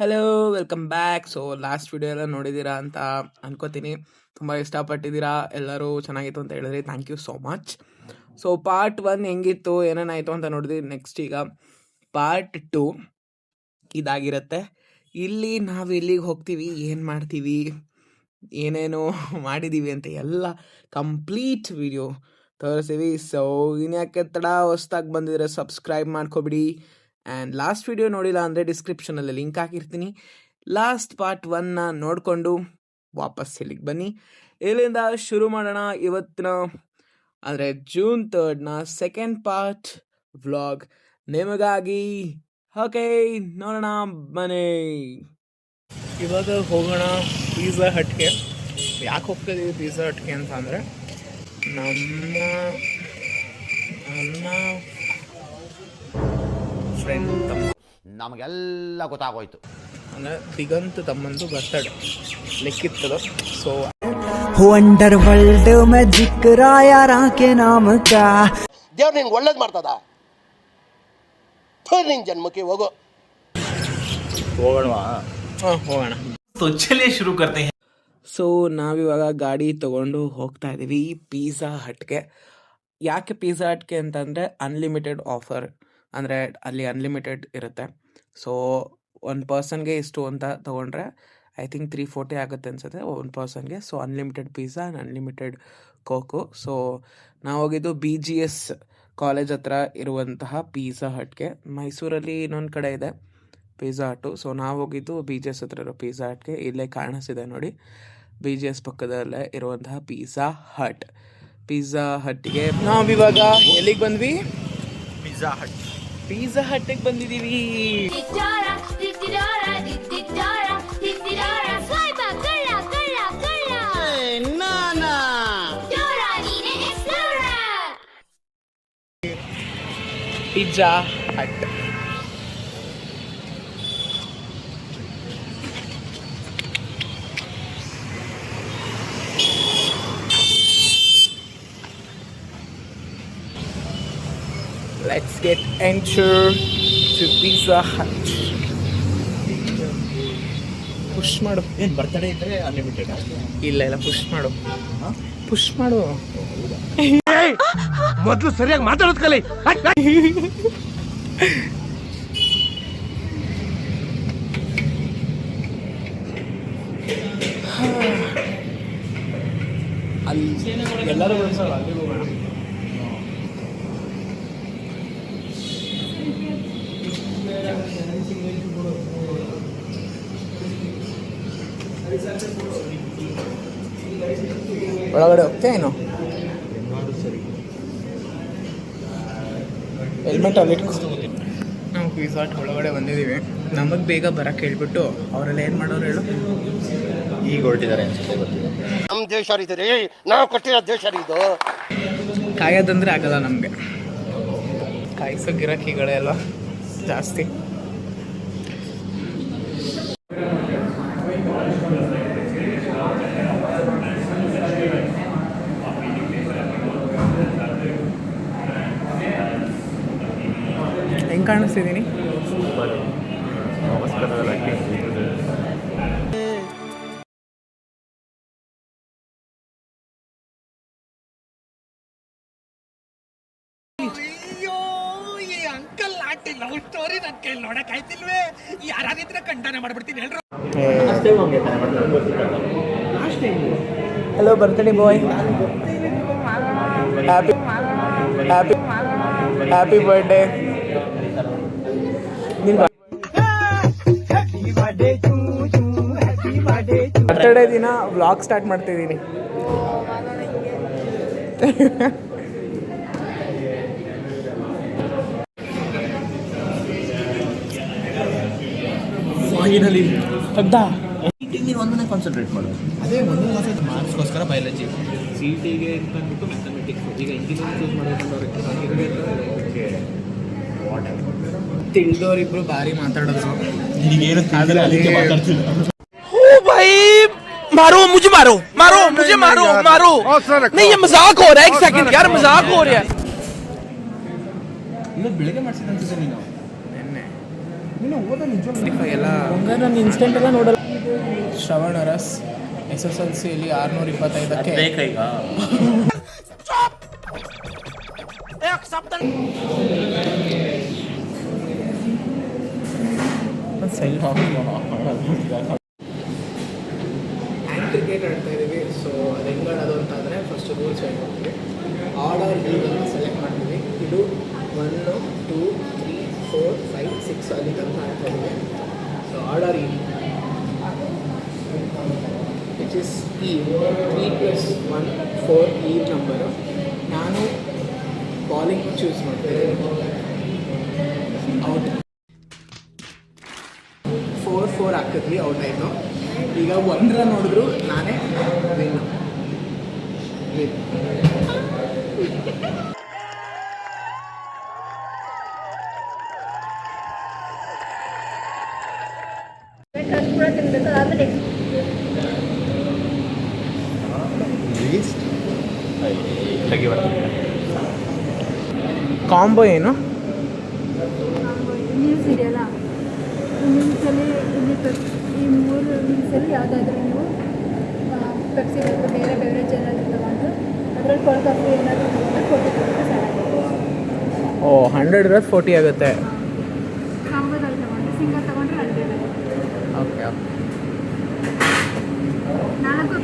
Hello, welcome back. So last video ಎಲ್ಲ ನೋಡಿದ್ದೀರಾ ಅಂತ ಅನ್ಕೋತೀನಿ. ತುಂಬ ಇಷ್ಟಪಟ್ಟಿದ್ದೀರಾ, ಎಲ್ಲರೂ ಚೆನ್ನಾಗಿತ್ತು ಅಂತ ಹೇಳಿದ್ರಿ. Thank you so much. So part 1 ಹೆಂಗಿತ್ತು, ಏನೇನಾಯಿತು ಅಂತ ನೋಡಿದ್ವಿ. ನೆಕ್ಸ್ಟ್ ಈಗ ಪಾರ್ಟ್ 2 ಇದಾಗಿರುತ್ತೆ. ಇಲ್ಲಿ ನಾವು ಎಲ್ಲಿಗೆ ಹೋಗ್ತೀವಿ, ಏನು ಮಾಡ್ತೀವಿ, ಏನೇನು ಮಾಡಿದ್ದೀವಿ ಅಂತ ಎಲ್ಲ ಕಂಪ್ಲೀಟ್ ವಿಡಿಯೋ ತೋರಿಸ್ತೀವಿ. ಸೊ ಇನ್ಯಾಕೆ ತಡ, ಹೊಸ್ದಾಗಿ ಬಂದಿದ್ರೆ ಸಬ್ಸ್ಕ್ರೈಬ್ ಮಾಡ್ಕೊಬಿಡಿ. ಆ್ಯಂಡ್ ಲಾಸ್ಟ್ ವಿಡಿಯೋ ನೋಡಿಲ್ಲ ಅಂದರೆ ಡಿಸ್ಕ್ರಿಪ್ಷನಲ್ಲಿ ಲಿಂಕ್ ಹಾಕಿರ್ತೀನಿ. ಲಾಸ್ಟ್ ಪಾರ್ಟ್ 1ನ ನೋಡಿಕೊಂಡು ವಾಪಸ್ ಇಲ್ಲಿಗೆ ಬನ್ನಿ. ಇಲ್ಲಿಂದ ಶುರು ಮಾಡೋಣ ಇವತ್ತಿನ, ಅಂದರೆ ಜೂನ್ 3ನ ಸೆಕೆಂಡ್ ಪಾರ್ಟ್ ವ್ಲಾಗ್ ನಿಮಗಾಗಿ. ಓಕೆ, ನೋಡೋಣ ಬನ್ನಿ. ಇವಾಗ ಹೋಗೋಣ ಪಿಜ್ಜಾ ಹಟ್ಗೆ. ಯಾಕೆ ಹೋಗ್ತಾಯಿದ್ದೀವಿ ಪಿಜ್ಜಾ ಹಟ್ಗೆ ಅಂತ ಅಂದರೆ, ನನ್ನ ಫ್ರೆಂಡ್ ತಮ್ಮ, ನಮಗೆಲ್ಲ ಗೊತ್ತಾಗೋಯ್ತು, ಅಂದರೆ ದಿಗಂತ್ ತಮ್ಮಂದು ಬರ್ತಡೇ ಲೆಕ್ಕಿತ್ತದು. ಸೊ ವಂಡರ್ ವರ್ಲ್ಡ್ में जिक्र यारा के नाम का ದೇವ್ರು ನಿನ್ಗೆ ಒಳ್ಳೇದು ಮಾಡ್ತದ. ನಿನ್ ಜನ್ಮಕ್ಕೆ ಹೋಗೋ, ಹೋಗೋಣ. तो चलिए शुरू करते हैं. ಸೊ ನಾವಿವಾಗ ಗಾಡಿ ತೊಗೊಂಡು ಹೋಗ್ತಾ ಇದ್ದೀವಿ ಪಿಜ್ಜಾ ಹಟ್ಗೆ. ಯಾಕೆ ಪಿಜ್ಜಾ ಹಟ್ಗೆ ಅಂತಂದರೆ ಅನ್ಲಿಮಿಟೆಡ್ ಆಫರ್, ಅಂದರೆ ಅಲ್ಲಿ ಅನ್ಲಿಮಿಟೆಡ್ ಇರುತ್ತೆ. ಸೊ ಒಂದು ಪರ್ಸನ್ಗೆ ಇಷ್ಟು ಅಂತ ತೊಗೊಂಡ್ರೆ ಐ ಥಿಂಕ್ 340 ಆಗುತ್ತೆ ಅನಿಸುತ್ತೆ ಒಂದು ಪರ್ಸನ್ಗೆ. So unlimited pizza and unlimited coke. So ನಾವು ಹೋಗಿದ್ದು BGS ಕಾಲೇಜ್ ಹತ್ರ ಇರುವಂತಹ ಪಿಜ್ಜಾ ಹಟ್ಗೆ. ಮೈಸೂರಲ್ಲಿ ಇನ್ನೊಂದು ಕಡೆ ಇದೆ ಪಿಜ್ಜಾ ಹಟ್ಟು. ಸೊ ನಾವು ಹೋಗಿದ್ದು BGS ಹತ್ರ ಇರೋ ಪಿಜ್ಜಾ ಹಟ್ಗೆ. ಇಲ್ಲೇ ಕಾಣಿಸ್ತಿದೆ ನೋಡಿ, BGS ಪಕ್ಕದಲ್ಲೇ ಇರುವಂತಹ ಪಿಜ್ಜಾ ಹಟ್. ಪಿಜ್ಜಾ ಹಟ್ಗೆ ನಾವಿವಾಗ ಎಲ್ಲಿಗೆ ಬಂದ್ವಿ? ಪಿಜ್ಜಾ ಹಟ್ಟಿಗೆ ಬಂದಿದ್ದೀವಿ. Pizza hut Let's get enter to Pizza Hut. Push ಮಾಡು. ಏನು ಬರ್ತಡೇ ಇದ್ರೆ ಅನ್ಲಿಮಿಟೆಡ್? ಇಲ್ಲ ಪುಷ್ ಮಾಡು, ಪುಷ್ ಮಾಡು. ಮೊದಲು ಸರಿಯಾಗಿ ಮಾತಾಡೋದು ಕಲಿ. ಅಲ್ಲಿ ಎಲ್ಲರೂ ಬರ್ತಲ್ಲ, ಅಲ್ಲಿ ಹೋಗೋಣ. ಒಳಗಡೆ ಹೋಗ್ತೇ ಏನು? ಹೆಲ್ಮೆಟ್ ಅಲ್ಲಿ ನಾವು ಪಿಜ್ಜಾ ಹಟ್ ಒಳಗಡೆ ಬಂದಿದ್ದೀವಿ. ನಮಗೆ ಬೇಗ ಬರೋಕ್ಕೆ ಹೇಳ್ಬಿಟ್ಟು ಅವರೆಲ್ಲ ಏನು ಮಾಡೋರು ಹೇಳು, ಈಗ ಹೊರಟಿದ್ದಾರೆ ಅನ್ಸುತ್ತೆ, ಗೊತ್ತಿಲ್ಲ. ನಮ್ಮ ದೇಶ ಇದು ರೀ, ನಾವು ಕಟ್ಟಿರೋ ದೇಶ ಇದು. ಕಾಯೋದಂದರೆ ಆಗಲ್ಲ ನಮಗೆ, ಕಾಯಿಸೋ ಗಿರಾಕಿಗಳೆಲ್ಲ ಜಾಸ್ತಿ. ಹೆಂಗೆ ಕಾಣಿಸ್ತಿದ್ದೀನಿ? ಅಯ್ಯೋ, ಈ ಅಂಕಲ್ ಆಂಟಿ ಲವ್ ಸ್ಟೋರಿ ನನ್ನ ಕೈಲಿ ನೋಡಕ್ ಆಯ್ತಿಲ್ವೇ? ಯಾರಿದ್ರೆ ಕಂಡನ ಮಾಡ್ಬಿಡ್ತೀನಿ ಹೇಳ್ರು. Hello birthday boy, happy happy happy birthday. Birthday ದಿನ ವ್ಲಾಗ್ ಸ್ಟಾರ್ಟ್ ಮಾಡ್ತಿದ್ದೀನಿ. ಫೈನಲಿ ತೆಗ್ದ. CET ಒಂದನ್ನೇ ಕಾನ್ಸಂಟ್ರೇಟ್ ಮಾಡೋದು. ಅದೇ ಒಂದು ಮಾರ್ಕ್ಸ್ಗೋಸ್ಕರ ಬಯಾಲಜಿ, CETಗೆ ಅಂತ ಅಂದ್ಬಿಟ್ಟು ಮ್ಯಾಥಮೆಟಿಕ್ಸ್. ಈಗ ಇಂಜಿನಿಯರಿಂಗ್ ಚೂಸ್ ಮಾಡೋದಕ್ಕೆ ತಿಳಿದವರಿಬ್ರು ಭಾರಿ ಮಾತಾಡೋದು. मारो मुझे, मारो मारो मुझे, मारो मारो. नहीं ये मजाक हो रहा है, एक सेकंड यार, मजाक हो रहा है. ಬೆಳಗ್ಗೆ ಮಾಡಿಸಿದಂತೆ ನೀನು ನಿನ್ನೆ ಎಲ್ಲ ಹಂಗಾರೆ ನಾನು ಇನ್ಸ್ಟೆಂಟ್ ಎಲ್ಲ ನೋಡಲ್ಲ. ಶ್ರವಣ ಅರಸ್ SSLCಯಲ್ಲಿ 625ಕ್ಕೆ ಹ್ಯಾಂಡ್ ಕ್ರಿಕೆಟ್ ಆಡ್ತಾ ಇದ್ದೀವಿ. ಸೊ ಅದು ಹೆಂಗೆ ಆಡೋದು ಅಂತಂದರೆ ಫಸ್ಟ್ ರೂಲ್ಸ್ ಹೇಳ್ಕೊಡ್ತೀವಿ. ಆರ್ಡರ್ ಈಗನ್ನು ಸೆಲೆಕ್ಟ್ ಮಾಡ್ತೀವಿ. ಇದು 1 2 3 4 5 6 ಅಲ್ಲಿ ತನಕ ಆಡ್ತಾ ಇದ್ದೀವಿ. ಸೊ ಆರ್ಡರ್ ಈ ವಿಚ್ ಇಸ್ ಈ 3 + 1 4 ಈ ನಂಬರು. ನಾನು ಬಾಲಿಂಗ್ ಚೂಸ್ ಮಾಡ್ತೀನಿ. ಔಟ್ 4 ಹಾಕಿದ್ವಿ, ಔಟ್ ಆಯಿತು. ಈಗ 1 ರನ್ ನೋಡಿದ್ರು ನಾನೇ ವಿನ್. ಕಾಂಬೋ ಏನು? ಮೀಲ್ಸ್ ಇದೆಯಲ್ಲ, ಮೀಲ್ಸಲ್ಲಿ ಈ 3 ಮೀಲ್ಸಲ್ಲಿ ಯಾವುದಾದ್ರೂ ನೀವು ಪೆಪ್ಸಿ ಬೇಕು, ಬೇರೆ ಬೆವರೇಜ್ ಏನಾದರೂ ತಗೊಂಡು ಅದರಲ್ಲಿ ಕೋಲ್ಡ್ ಕಾಫಿ ಏನಾದರೂ ತಗೊಂಡು 40 ಕೊಟ್ಟು ಸಾಲ. ಓ 100 ಇರೋದು 40 ಆಗುತ್ತೆ. ಕಾಂಬೋದಲ್ಲಿ ತಗೊಂಡು ಸಿಂಗಲ್ ತಗೊಂಡ್ರೆ 100 ಆಗುತ್ತೆ. Okay okay. 4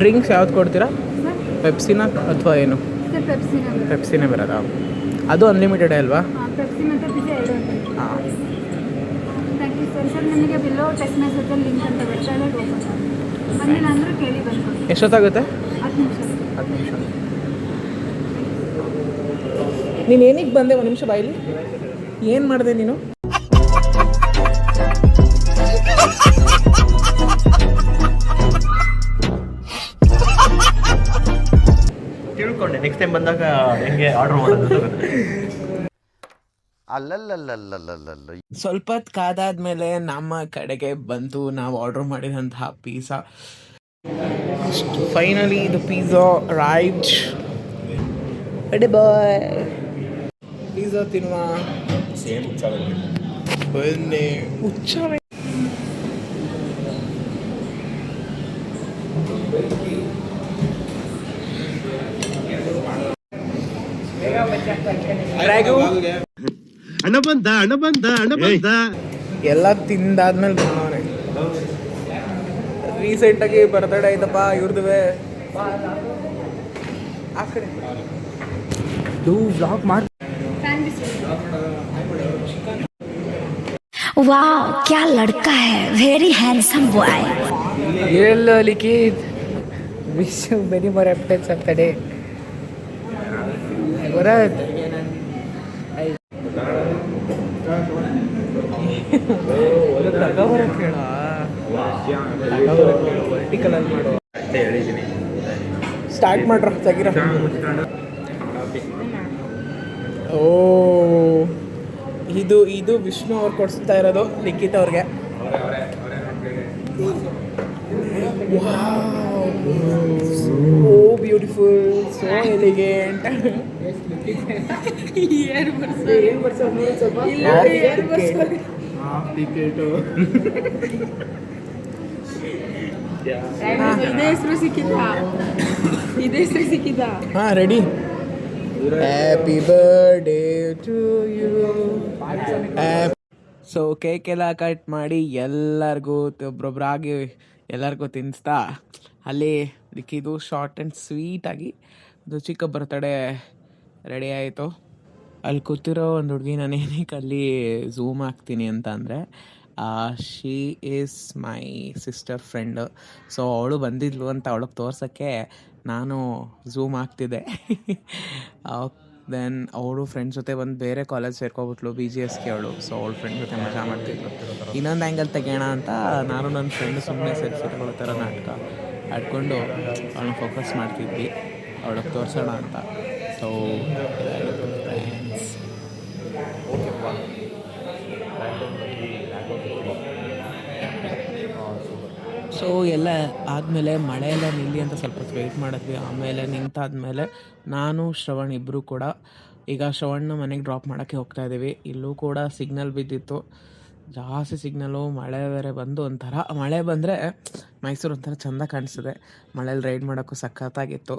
ಡ್ರಿಂಕ್ಸ್ ಯಾವ್ದು ಕೊಡ್ತೀರಾ? ಸರ್ ಪೆಪ್ಸಿನ ಅಥವಾ ಏನು? ಸರ್ ಪೆಪ್ಸಿನೇ ಬರೋದಾ? ಅದು ಅನ್ಲಿಮಿಟೆಡ್ ಅಲ್ವಾ? ಪೆಪ್ಸಿ ಮತ್ತು ಪಿಜ್ಜಾ 2 ಅಂತ. ಹಾಂ. Thank you sir. ಸರ್ ನಿಮಗೆ ಬಿಲ್ಲೋ ಟೆಕ್ಸ್ಟ್ ಮೆಸೇಜಲ್ಲಿ ಲಿಂಕ್ ಅಂತ ಬರುತ್ತೆ, ಅಲ್ಲೇ ಓಪನ್ ಬಂದಿಲ್ಲ ಅಂದರೆ ಕೇಳಿ ಬಂದ್ಕೊಡಿ. ಎಷ್ಟೊತ್ತಾಗುತ್ತೆ? 10 ನಿಮಿಷ. 10 ನಿಮಿಷ. ನೀನು ಏನಿಗೆ ಬಂದೆ? 1 ನಿಮಿಷ ಬಾಯಿಲಿ. ಏನು ಮಾಡಿದೆ ನೀನು? ತಿಳ್ಕೊಂಡೆ ನೆಕ್ಸ್ಟ್ ಟೈಮ್ ಬಂದಾಗ ಹೆಂಗೆ ಆರ್ಡರ್ ಮಾಡೋದು. ಅಲ್ಲಲ್ಲಲ್ಲಲ್ಲಲ್ಲಲ್ಲ. ಸ್ವಲ್ಪ ಹೊತ್ತು ಕಾದಾದ್ಮೇಲೆ ನಮ್ಮ ಕಡೆಗೆ ಬಂತು ನಾವು ಆರ್ಡರ್ ಮಾಡಿದಂತಹ pizza. Finally the pizza right. Ready boy. Pizza ತಿನ್ನುವ. ಬನ್ನಿ. ಹುಚ್ಚ ಹಣ ಬಂದ ಎಲ್ಲ ತಿಂದಾದ್ಮೇಲೆ ಬಂದವನೇ. ರೀಸೆಂಟಾಗಿ ಬರ್ತಡೇ ಆಯ್ತಪ್ಪ ಇವ್ರದುವೆ. ಆ ಕಡೆ ವ್ಲಾಗ್ ಮಾಡಿ. वाह क्या लड़का है, very handsome boy. Hello Likit, wish you many more updates of the day. Bharat, ತಗೋಬರಕ್ಕೆ ಹೇಳ. ವರ್ಟಿಕಲಲ್ಲಿ ಮಾಡು. ಸ್ಟಾರ್ಟ್ ಮಾಡ್ರ ತೆಗಿರ. ಓ ಇದು ವಿಷ್ಣು ಅವ್ರು ಕೊಡಿಸ್ತಾ ಇರೋದು ಲಿಖಿತ್ ಅವ್ರಿಗೆ. Oh beautiful, so elegant. ಹಾಂ ready. Happy birthday to you. So cake ಎಲ್ಲ ಕಟ್ ಮಾಡಿ ಎಲ್ಲರಿಗೂ ಒಬ್ರೊಬ್ರಾಗಿ ಎಲ್ಲರಿಗೂ ತಿನ್ನಿಸ್ತಾ ಅಲ್ಲಿ ಲಿಕ್ಕಿದ್ದು ಶಾರ್ಟ್ ಆ್ಯಂಡ್ ಸ್ವೀಟಾಗಿ ಒಂದು ಚಿಕ್ಕ ಬರ್ತಡೇ ರೆಡಿ ಆಯಿತು. ಅಲ್ಲಿ ಕೂತಿರೋ ಒಂದು ಹುಡುಗಿ ನಾನು ಏನಕ್ಕೆ ಅಲ್ಲಿ ಝೂಮ್ ಹಾಕ್ತೀನಿ ಅಂತ ಅಂದರೆ she is my sister friend. So ಅವಳು ಬಂದಿದ್ಲು ಅಂತ ಅವಳಿಗೆ ತೋರ್ಸೋಕ್ಕೆ ನಾನು ಝೂಮ್ ಆಗ್ತಿದ್ದೆ. ದೆನ್ ಅವಳು ಫ್ರೆಂಡ್ಸ್ ಜೊತೆ ಒಂದು ಬೇರೆ ಕಾಲೇಜ್ ಸೇರ್ಕೊಬಿಟ್ಲು, BGSಗೆ ಅವಳು. ಸೊ ಅವಳು ಫ್ರೆಂಡ್ ಜೊತೆ ಮಜಾ ಮಾಡ್ತಿದ್ಲು. ಇನ್ನೊಂದು ಆ್ಯಂಗಲ್ ತೆಗೋಣ ಅಂತ ನಾನು ನನ್ನ ಫ್ರೆಂಡು ಸುಮ್ಮನೆ ಸೆಲ್ಫಿ ತಗೊಳ್ಳೋ ಥರ ನಾಟಕ ಆಡ್ಕೊಂಡು ಅವಳನ್ನ ಫೋಕಸ್ ಮಾಡ್ತಿದ್ವಿ, ಅವಳಿಗೆ ತೋರಿಸೋಣ ಅಂತ. ಸೊ ಸೊ ಎಲ್ಲ ಆದಮೇಲೆ ಮಳೆ ಎಲ್ಲ ನಿಲ್ಲಿ ಅಂತ ಸ್ವಲ್ಪ ಹೊತ್ತು ವೆಯ್ಟ್ ಮಾಡಿದ್ವಿ. ಆಮೇಲೆ ನಿಂತಾದ್ಮೇಲೆ ನಾನು ಶ್ರವಣ್ ಇಬ್ಬರು ಕೂಡ ಈಗ ಶ್ರವಣ್ಣ ಮನೆಗೆ ಡ್ರಾಪ್ ಮಾಡೋಕ್ಕೆ ಹೋಗ್ತಾ ಇದ್ದೀವಿ. ಇಲ್ಲೂ ಕೂಡ ಸಿಗ್ನಲ್ ಬಿದ್ದಿತ್ತು, ಜಾಸ್ತಿ ಸಿಗ್ನಲ್ಲು. ಮಳೆ ಬೇರೆ ಬಂದು ಒಂಥರ, ಮಳೆ ಬಂದರೆ ಮೈಸೂರು ಒಂಥರ ಚೆಂದ ಕಾಣಿಸ್ತದೆ. ಮಳೇಲಿ ರೈಡ್ ಮಾಡೋಕ್ಕೂ ಸಖತ್ತಾಗಿತ್ತು.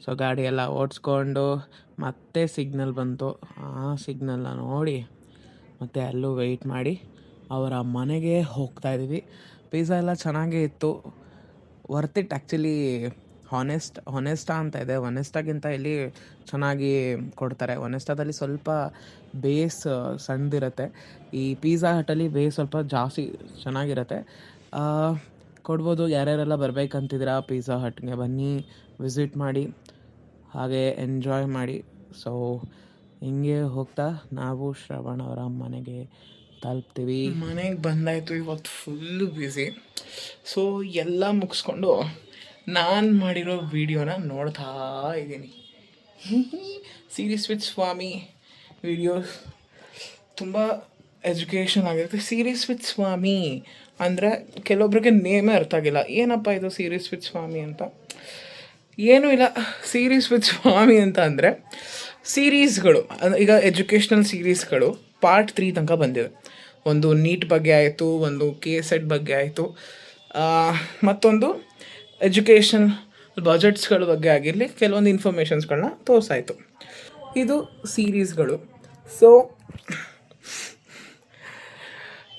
ಸೊ ಗಾಡಿ ಎಲ್ಲ ಓಡಿಸ್ಕೊಂಡು ಮತ್ತೆ ಸಿಗ್ನಲ್ ಬಂತು. ಆ ಸಿಗ್ನಲ್ನ ನೋಡಿ ಮತ್ತು ಅಲ್ಲೂ ವೆಯ್ಟ್ ಮಾಡಿ ಅವರ ಮನೆಗೆ ಹೋಗ್ತಾ ಇದ್ದೀವಿ. ಪಿಜ್ಜಾ ಎಲ್ಲ ಚೆನ್ನಾಗೇ ಇತ್ತು, ವರ್ತ್ ಇಟ್ ಆ್ಯಕ್ಚುಲಿ. ಹೊನೆಸ್ಟಾ ಅಂತ ಇದೆ, ಹೊನೆಸ್ಟಾಗಿಂತ ಇಲ್ಲಿ ಚೆನ್ನಾಗಿ ಕೊಡ್ತಾರೆ. ಹೊನೆಸ್ಟಾದಲ್ಲಿ ಸ್ವಲ್ಪ ಬೇಸ್ ಸಣ್ಣದಿರುತ್ತೆ, ಈ ಪಿಜ್ಜಾ ಹಟ್ಟಲ್ಲಿ ಬೇಸ್ ಸ್ವಲ್ಪ ಜಾಸ್ತಿ ಚೆನ್ನಾಗಿರುತ್ತೆ. ಕೊಡ್ಬೋದು. ಯಾರ್ಯಾರೆಲ್ಲ ಬರಬೇಕಂತಿದ್ದೀರಾ ಪಿಜ್ಜಾ ಹಟ್ಗೆ ಬನ್ನಿ, ವಿಸಿಟ್ ಮಾಡಿ, ಹಾಗೆ ಎಂಜಾಯ್ ಮಾಡಿ. ಸೊ ಹಿಂಗೆ ಹೋಗ್ತಾ ನಾವು ಶ್ರವಣ್ ಅವರ ಮನೆಗೆ ತಲುಪ್ತೀವಿ. ಮನೆಗೆ ಬಂದಾಯಿತು. ಇವತ್ತು ಫುಲ್ಲು ಬ್ಯುಸಿ. ಸೊ ಎಲ್ಲ ಮುಗಿಸ್ಕೊಂಡು ನಾನು ಮಾಡಿರೋ ವಿಡಿಯೋನ ನೋಡ್ತಾ ಇದ್ದೀನಿ. ಸೀರೀಸ್ ವಿತ್ ಸ್ವಾಮಿ ವಿಡಿಯೋಸ್ ತುಂಬ ಎಜುಕೇಷನ್ ಆಗಿರುತ್ತೆ. ಸೀರೀಸ್ ವಿತ್ ಸ್ವಾಮಿ ಅಂದರೆ ಕೆಲವೊಬ್ರಿಗೆ ನೇಮೇ ಅರ್ಥ ಆಗಿಲ್ಲ, ಏನಪ್ಪ ಇದು ಸೀರೀಸ್ ವಿತ್ ಸ್ವಾಮಿ ಅಂತ. ಏನೂ ಇಲ್ಲ, ಸೀರೀಸ್ ವಿತ್ ಸ್ವಾಮಿ ಅಂತ ಅಂದರೆ ಸೀರೀಸ್ಗಳು, ಈಗ ಎಜುಕೇಷ್ನಲ್ ಸೀರೀಸ್ಗಳು ಪಾರ್ಟ್ 3 ತನಕ ಬಂದಿದೆ. ಒಂದು ನೀಟ್ ಬಗ್ಗೆ ಆಯಿತು, ಒಂದು KSET ಬಗ್ಗೆ ಆಯಿತು, ಮತ್ತೊಂದು ಎಜುಕೇಷನ್ ಬಜೆಟ್ಸ್ಗಳ ಬಗ್ಗೆ ಆಗಿರಲಿ, ಕೆಲವೊಂದು ಇನ್ಫಾರ್ಮೇಷನ್ಸ್ಗಳನ್ನ ತೋರಿಸಾಯಿತು. ಇದು ಸೀರೀಸ್ಗಳು. ಸೊ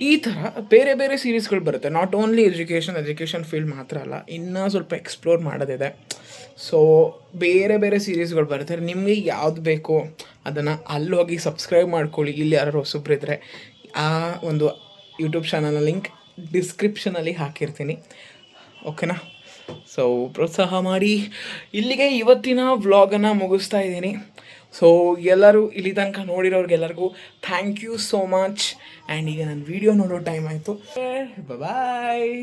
ಈ ಥರ ಬೇರೆ ಬೇರೆ ಸೀರೀಸ್ಗಳು ಬರುತ್ತೆ. ನಾಟ್ ಓನ್ಲಿ ಎಜುಕೇಷನ್ ಫೀಲ್ಡ್ ಮಾತ್ರ ಅಲ್ಲ, ಇನ್ನೂ ಸ್ವಲ್ಪ ಎಕ್ಸ್ಪ್ಲೋರ್ ಮಾಡೋದಿದೆ. ಸೊ ಬೇರೆ ಬೇರೆ ಸೀರೀಸ್ಗಳು ಬರುತ್ತೆ. ನಿಮಗೆ ಯಾವ್ದು ಬೇಕೋ ಅದನ್ನು ಅಲ್ಲೋಗಿ ಸಬ್ಸ್ಕ್ರೈಬ್ ಮಾಡ್ಕೊಳ್ಳಿ. ಇಲ್ಲಿ ಯಾರು ಹೊಸಬ್ರಿದ್ರೆ ಆ ಒಂದು ಯೂಟ್ಯೂಬ್ ಚಾನಲ್ನ ಲಿಂಕ್ ಡಿಸ್ಕ್ರಿಪ್ಷನಲ್ಲಿ ಹಾಕಿರ್ತೀನಿ, ಓಕೆನಾ? ಸೊ ಪ್ರೋತ್ಸಾಹ ಮಾಡಿ. ಇಲ್ಲಿಗೆ ಇವತ್ತಿನ ವ್ಲಾಗನ್ನು ಮುಗಿಸ್ತಾ ಇದ್ದೀನಿ. ಸೊ ಎಲ್ಲರೂ ಇಲ್ಲಿ ತನಕ ನೋಡಿರೋರಿಗೆಲ್ಲರಿಗೂ thank you so much. And ಈಗ ನಾನು ವೀಡಿಯೋ ನೋಡೋ ಟೈಮ್ ಆಯಿತು. ಬಾಯ್.